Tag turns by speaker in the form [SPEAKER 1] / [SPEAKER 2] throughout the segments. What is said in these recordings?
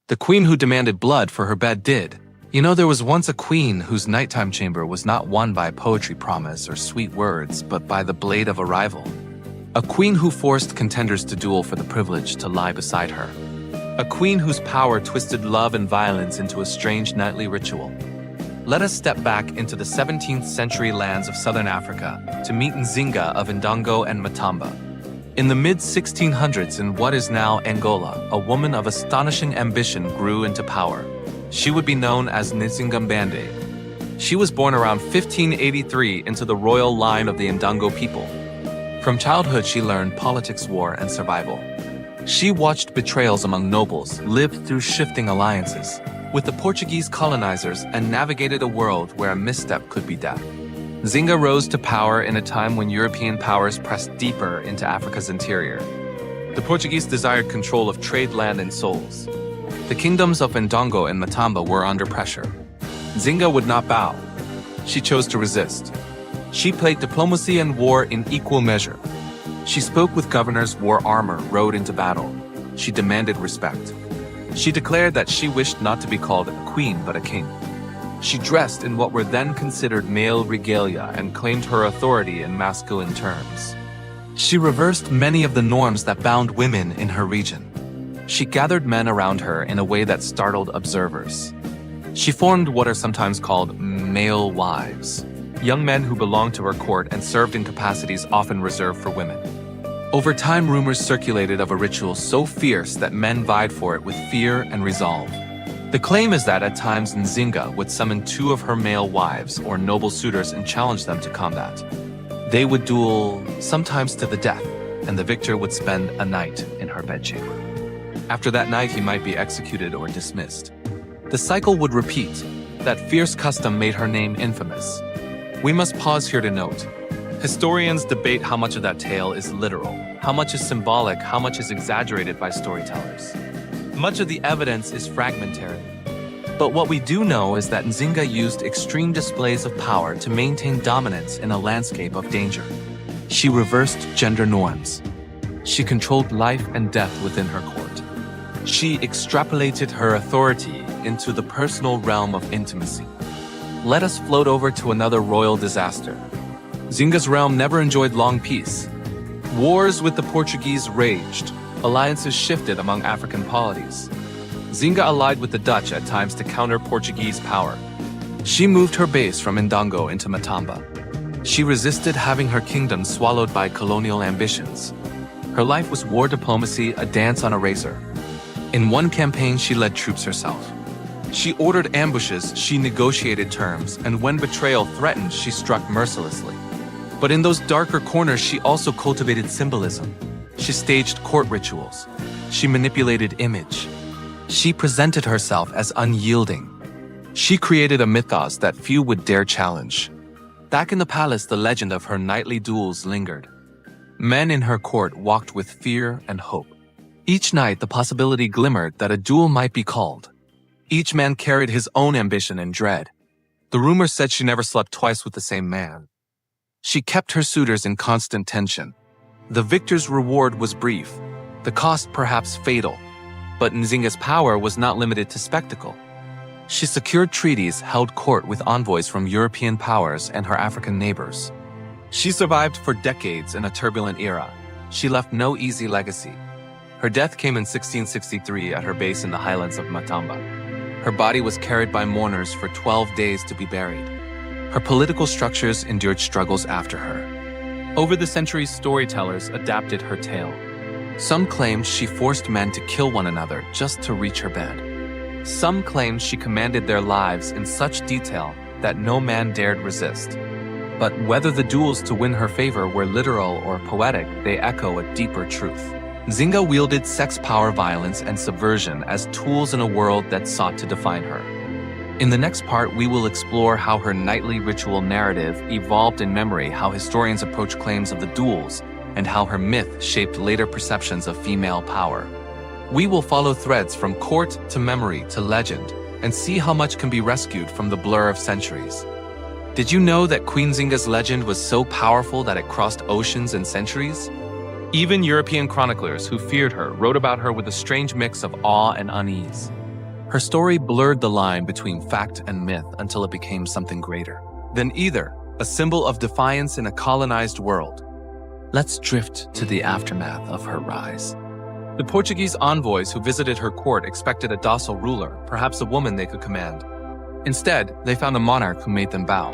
[SPEAKER 1] The queen who demanded blood for her bed did. You know, there was once a queen whose nighttime chamber was not won by poetry promise or sweet words, but by the blade of a rival. A queen who forced contenders to duel for the privilege to lie beside her. A queen whose power twisted love and violence into a strange nightly ritual. Let us step back into the 17th century lands of southern Africa to meet Nzinga of Ndongo and Matamba. In the mid-1600s in what is now Angola, a woman of astonishing ambition grew into power. She would be known as Nzinga. She was born around 1583 into the royal line of the Ndongo people. From childhood she learned politics, war, and survival. She watched betrayals among nobles, lived through shifting alliances with the Portuguese colonizers, and navigated a world where a misstep could be death. Nzinga rose to power in a time when European powers pressed deeper into Africa's interior. The Portuguese desired control of trade, land, and souls. The kingdoms of Ndongo and Matamba were under pressure. Nzinga would not bow. She chose to resist. She played diplomacy and war in equal measure. She spoke with governors, wore armor, rode into battle. She demanded respect. She declared that she wished not to be called a queen but a king. She dressed in what were then considered male regalia and claimed her authority in masculine terms. She reversed many of the norms that bound women in her region. She gathered men around her in a way that startled observers. She formed what are sometimes called male wives, young men who belonged to her court and served in capacities often reserved for women. Over time, rumors circulated of a ritual so fierce that men vied for it with fear and resolve. The claim is that at times Nzinga would summon two of her male wives or noble suitors and challenge them to combat. They would duel, sometimes to the death, and the victor would spend a night in her bedchamber. After that night, he might be executed or dismissed. The cycle would repeat. That fierce custom made her name infamous. We must pause here to note. Historians debate how much of that tale is literal, how much is symbolic, how much is exaggerated by storytellers. Much of the evidence is fragmentary. But what we do know is that Nzinga used extreme displays of power to maintain dominance in a landscape of danger. She reversed gender norms. She controlled life and death within her court. She extrapolated her authority into the personal realm of intimacy. Let us float over to another royal disaster. Nzinga's realm never enjoyed long peace. Wars with the Portuguese raged. Alliances shifted among African polities. Nzinga allied with the Dutch at times to counter Portuguese power. She moved her base from Ndongo into Matamba. She resisted having her kingdom swallowed by colonial ambitions. Her life was war diplomacy, a dance on a razor. In one campaign, she led troops herself. She ordered ambushes, she negotiated terms, and when betrayal threatened, she struck mercilessly. But in those darker corners, she also cultivated symbolism. She staged court rituals. She manipulated image. She presented herself as unyielding. She created a mythos that few would dare challenge. Back in the palace, the legend of her nightly duels lingered. Men in her court walked with fear and hope. Each night, the possibility glimmered that a duel might be called. Each man carried his own ambition and dread. The rumor said she never slept twice with the same man. She kept her suitors in constant tension. The victor's reward was brief, the cost perhaps fatal. But Nzinga's power was not limited to spectacle. She secured treaties, held court with envoys from European powers and her African neighbors. She survived for decades in a turbulent era. She left no easy legacy. Her death came in 1663 at her base in the highlands of Matamba. Her body was carried by mourners for 12 days to be buried. Her political structures endured struggles after her. Over the centuries, storytellers adapted her tale. Some claimed she forced men to kill one another just to reach her bed. Some claimed she commanded their lives in such detail that no man dared resist. But whether the duels to win her favor were literal or poetic, they echo a deeper truth. Nzinga wielded sex power, violence, and subversion as tools in a world that sought to define her. In the next part, we will explore how her nightly ritual narrative evolved in memory, how historians approach claims of the duels, and how her myth shaped later perceptions of female power. We will follow threads from court to memory to legend, and see how much can be rescued from the blur of centuries. Did you know that Queen Nzinga's legend was so powerful that it crossed oceans and centuries? Even European chroniclers who feared her wrote about her with a strange mix of awe and unease. Her story blurred the line between fact and myth until it became something greater than either, a symbol of defiance in a colonized world. Let's drift to the aftermath of her rise. The Portuguese envoys who visited her court expected a docile ruler, perhaps a woman they could command. Instead, they found a monarch who made them bow.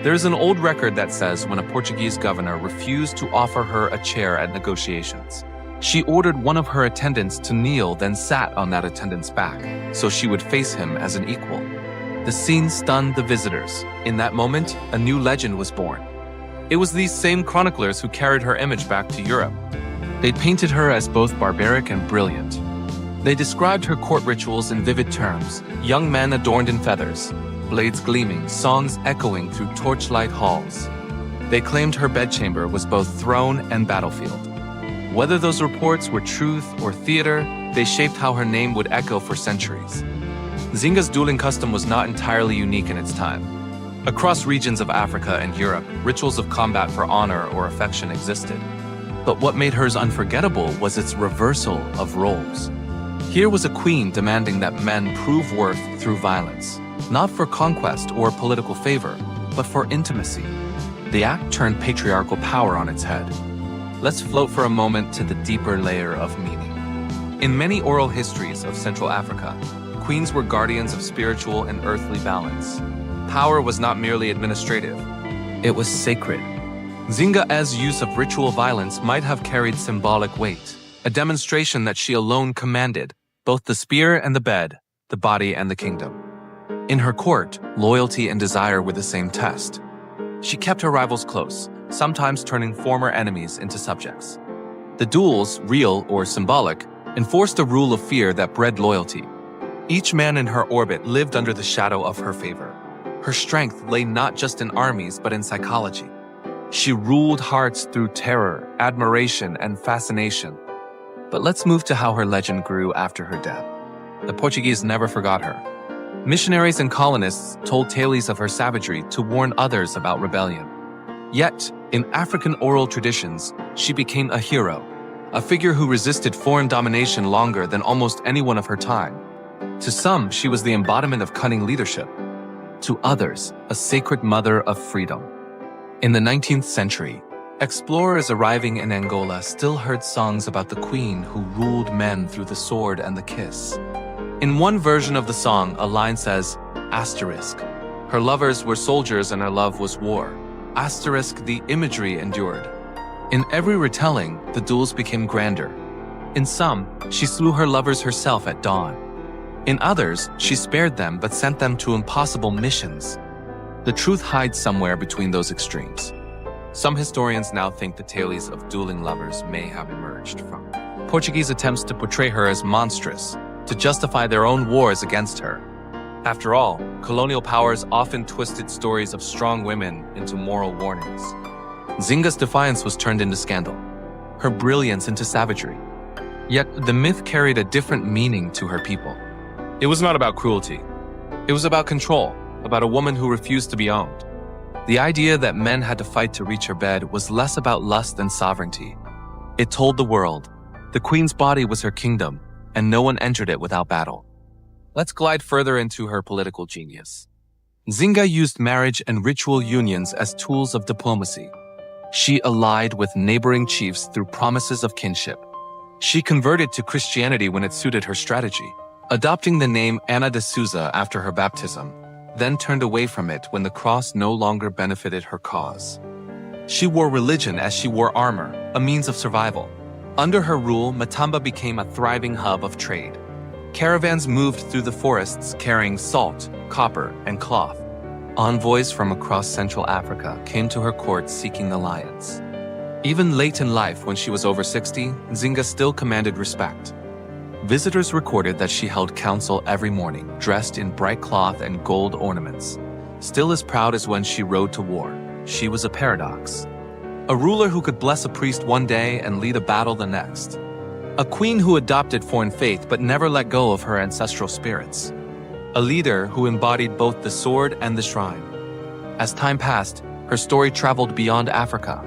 [SPEAKER 1] There is an old record that says when a Portuguese governor refused to offer her a chair at negotiations, she ordered one of her attendants to kneel, then sat on that attendant's back, so she would face him as an equal. The scene stunned the visitors. In that moment, a new legend was born. It was these same chroniclers who carried her image back to Europe. They painted her as both barbaric and brilliant. They described her court rituals in vivid terms: young men adorned in feathers, blades gleaming, songs echoing through torchlight halls. They claimed her bedchamber was both throne and battlefield. Whether those reports were truth or theater, they shaped how her name would echo for centuries. Nzinga's dueling custom was not entirely unique in its time. Across regions of Africa and Europe, rituals of combat for honor or affection existed. But what made hers unforgettable was its reversal of roles. Here was a queen demanding that men prove worth through violence, not for conquest or political favor, but for intimacy. The act turned patriarchal power on its head. Let's float for a moment to the deeper layer of meaning. In many oral histories of Central Africa, queens were guardians of spiritual and earthly balance. Power was not merely administrative, it was sacred. Nzinga's use of ritual violence might have carried symbolic weight, a demonstration that she alone commanded both the spear and the bed, the body and the kingdom. In her court, loyalty and desire were the same test. She kept her rivals close, sometimes turning former enemies into subjects. The duels, real or symbolic, enforced a rule of fear that bred loyalty. Each man in her orbit lived under the shadow of her favor. Her strength lay not just in armies, but in psychology. She ruled hearts through terror, admiration, and fascination. But let's move to how her legend grew after her death. The Portuguese never forgot her. Missionaries and colonists told tales of her savagery to warn others about rebellion. Yet, in African oral traditions, she became a hero, a figure who resisted foreign domination longer than almost anyone of her time. To some, she was the embodiment of cunning leadership. To others, a sacred mother of freedom. In the 19th century, explorers arriving in Angola still heard songs about the queen who ruled men through the sword and the kiss. In one version of the song, a line says, asterisk, her lovers were soldiers and her love was war. Asterisk, the imagery endured. In every retelling, the duels became grander. In some, she slew her lovers herself at dawn. In others, she spared them but sent them to impossible missions. The truth hides somewhere between those extremes. Some historians now think the tales of dueling lovers may have emerged from Portuguese attempts to portray her as monstrous, to justify their own wars against her. After all, colonial powers often twisted stories of strong women into moral warnings. Nzinga's defiance was turned into scandal, her brilliance into savagery. Yet the myth carried a different meaning to her people. It was not about cruelty. It was about control, about a woman who refused to be owned. The idea that men had to fight to reach her bed was less about lust than sovereignty. It told the world, the queen's body was her kingdom, and no one entered it without battle. Let's glide further into her political genius. Nzinga used marriage and ritual unions as tools of diplomacy. She allied with neighboring chiefs through promises of kinship. She converted to Christianity when it suited her strategy, adopting the name Ana de Souza after her baptism, then turned away from it when the cross no longer benefited her cause. She wore religion as she wore armor, a means of survival. Under her rule, Matamba became a thriving hub of trade. Caravans moved through the forests carrying salt, copper, and cloth. Envoys from across Central Africa came to her court seeking alliance. Even late in life, when she was over 60, Nzinga still commanded respect. Visitors recorded that she held council every morning, dressed in bright cloth and gold ornaments. Still as proud as when she rode to war, she was a paradox. A ruler who could bless a priest one day and lead a battle the next. A queen who adopted foreign faith but never let go of her ancestral spirits. A leader who embodied both the sword and the shrine. As time passed, her story traveled beyond Africa.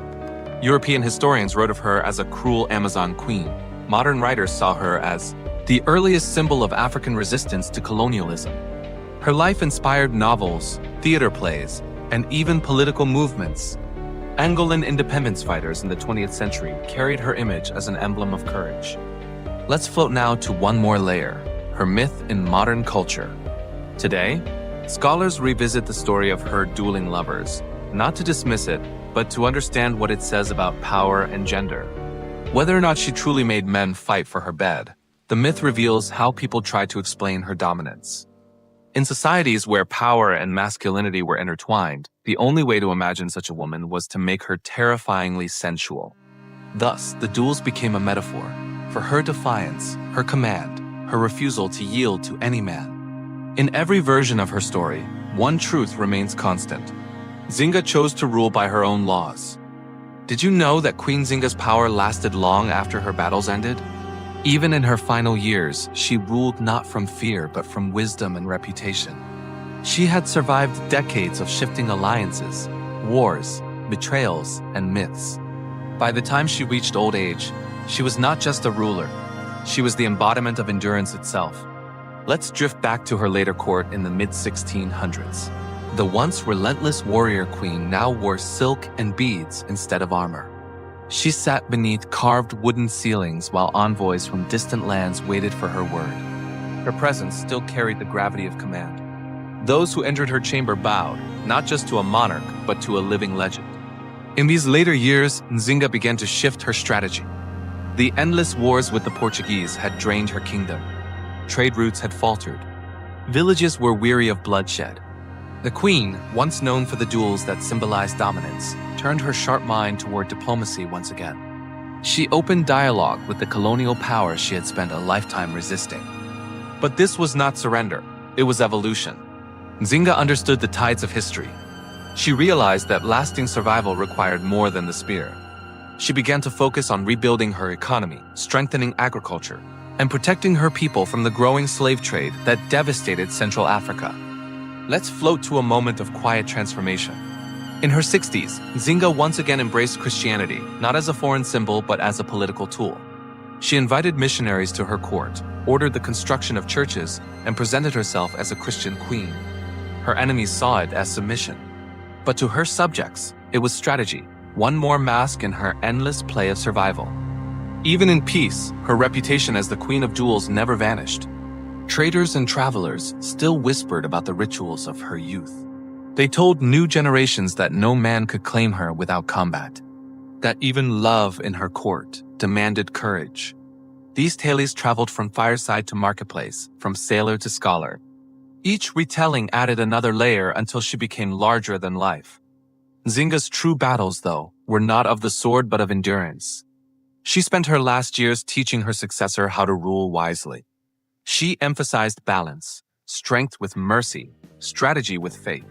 [SPEAKER 1] European historians wrote of her as a cruel Amazon queen. Modern writers saw her as the earliest symbol of African resistance to colonialism. Her life inspired novels, theater plays, and even political movements. Angolan independence fighters in the 20th century carried her image as an emblem of courage. Let's float now to one more layer, her myth in modern culture. Today, scholars revisit the story of her dueling lovers, not to dismiss it, but to understand what it says about power and gender. Whether or not she truly made men fight for her bed, the myth reveals how people tried to explain her dominance. In societies where power and masculinity were intertwined, the only way to imagine such a woman was to make her terrifyingly sensual. Thus, the duels became a metaphor for her defiance, her command, her refusal to yield to any man. In every version of her story, one truth remains constant. Nzinga chose to rule by her own laws. Did you know that Queen Nzinga's power lasted long after her battles ended? Even in her final years, she ruled not from fear but from wisdom and reputation. She had survived decades of shifting alliances, wars, betrayals, and myths. By the time she reached old age, she was not just a ruler, she was the embodiment of endurance itself. Let's drift back to her later court in the mid-1600s. The once relentless warrior queen now wore silk and beads instead of armor. She sat beneath carved wooden ceilings while envoys from distant lands waited for her word. Her presence still carried the gravity of command. Those who entered her chamber bowed, not just to a monarch, but to a living legend. In these later years, Nzinga began to shift her strategy. The endless wars with the Portuguese had drained her kingdom. Trade routes had faltered. Villages were weary of bloodshed. The queen, once known for the duels that symbolized dominance, turned her sharp mind toward diplomacy once again. She opened dialogue with the colonial powers she had spent a lifetime resisting. But this was not surrender, it was evolution. Nzinga understood the tides of history. She realized that lasting survival required more than the spear. She began to focus on rebuilding her economy, strengthening agriculture, and protecting her people from the growing slave trade that devastated Central Africa. Let's float to a moment of quiet transformation. In her 60s, Nzinga once again embraced Christianity, not as a foreign symbol but as a political tool. She invited missionaries to her court, ordered the construction of churches, and presented herself as a Christian queen. Her enemies saw it as submission. But to her subjects, it was strategy, one more mask in her endless play of survival. Even in peace, her reputation as the queen of duels never vanished. Traders and travelers still whispered about the rituals of her youth. They told new generations that no man could claim her without combat, that even love in her court demanded courage. These tales traveled from fireside to marketplace, from sailor to scholar. Each retelling added another layer until she became larger than life. Nzinga's true battles, though, were not of the sword but of endurance. She spent her last years teaching her successor how to rule wisely. She emphasized balance, strength with mercy, strategy with faith.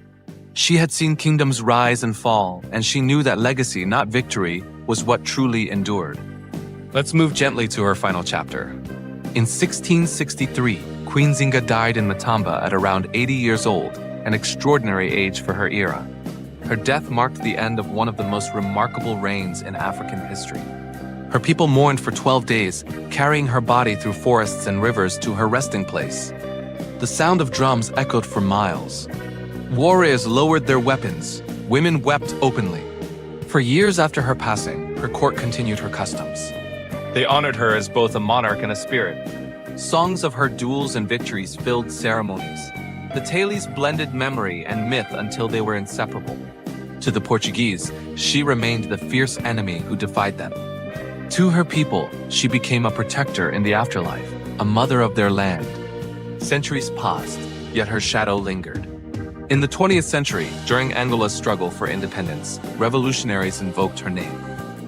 [SPEAKER 1] She had seen kingdoms rise and fall, and she knew that legacy, not victory, was what truly endured. Let's move gently to her final chapter. In 1663, Queen Nzinga died in Matamba at around 80 years old, an extraordinary age for her era. Her death marked the end of one of the most remarkable reigns in African history. Her people mourned for 12 days, carrying her body through forests and rivers to her resting place. The sound of drums echoed for miles. Warriors lowered their weapons. Women wept openly. For years after her passing, her court continued her customs. They honored her as both a monarch and a spirit. Songs of her duels and victories filled ceremonies. The tales blended memory and myth until they were inseparable. To the Portuguese, she remained the fierce enemy who defied them. To her people, she became a protector in the afterlife, a mother of their land. Centuries passed, yet her shadow lingered. In the 20th century, during Angola's struggle for independence, revolutionaries invoked her name.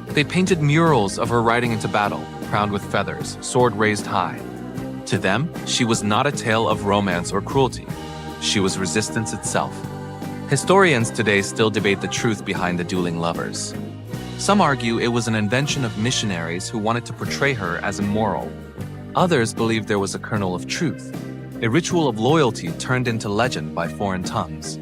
[SPEAKER 1] They painted murals of her riding into battle, crowned with feathers, sword raised high. To them, she was not a tale of romance or cruelty. She was resistance itself. Historians today still debate the truth behind the dueling lovers. Some argue it was an invention of missionaries who wanted to portray her as immoral. Others believe there was a kernel of truth, a ritual of loyalty turned into legend by foreign tongues.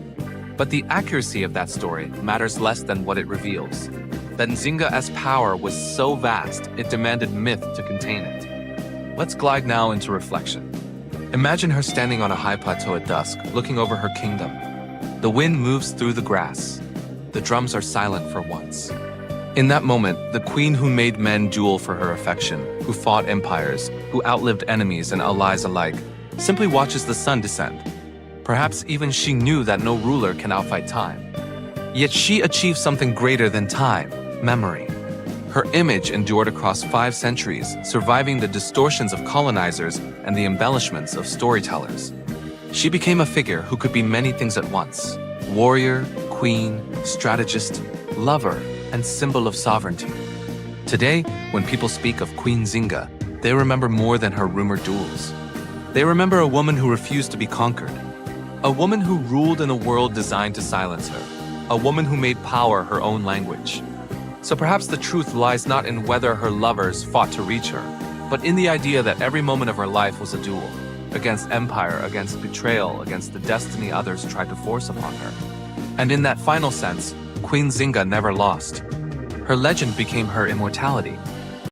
[SPEAKER 1] But the accuracy of that story matters less than what it reveals. That Nzinga's power was so vast, it demanded myth to contain it. Let's glide now into reflection. Imagine her standing on a high plateau at dusk, looking over her kingdom. The wind moves through the grass. The drums are silent for once. In that moment, the queen who made men duel for her affection, who fought empires, who outlived enemies and allies alike, simply watches the sun descend. Perhaps even she knew that no ruler can outfight time. Yet she achieved something greater than time, memory. Her image endured across 5 centuries, surviving the distortions of colonizers and the embellishments of storytellers. She became a figure who could be many things at once: warrior, queen, strategist, lover, and symbol of sovereignty. Today, when people speak of Queen Nzinga, they remember more than her rumored duels. They remember a woman who refused to be conquered, a woman who ruled in a world designed to silence her, a woman who made power her own language. So perhaps the truth lies not in whether her lovers fought to reach her, but in the idea that every moment of her life was a duel, against empire, against betrayal, against the destiny others tried to force upon her. And in that final sense, Queen Nzinga never lost. Her legend became her immortality,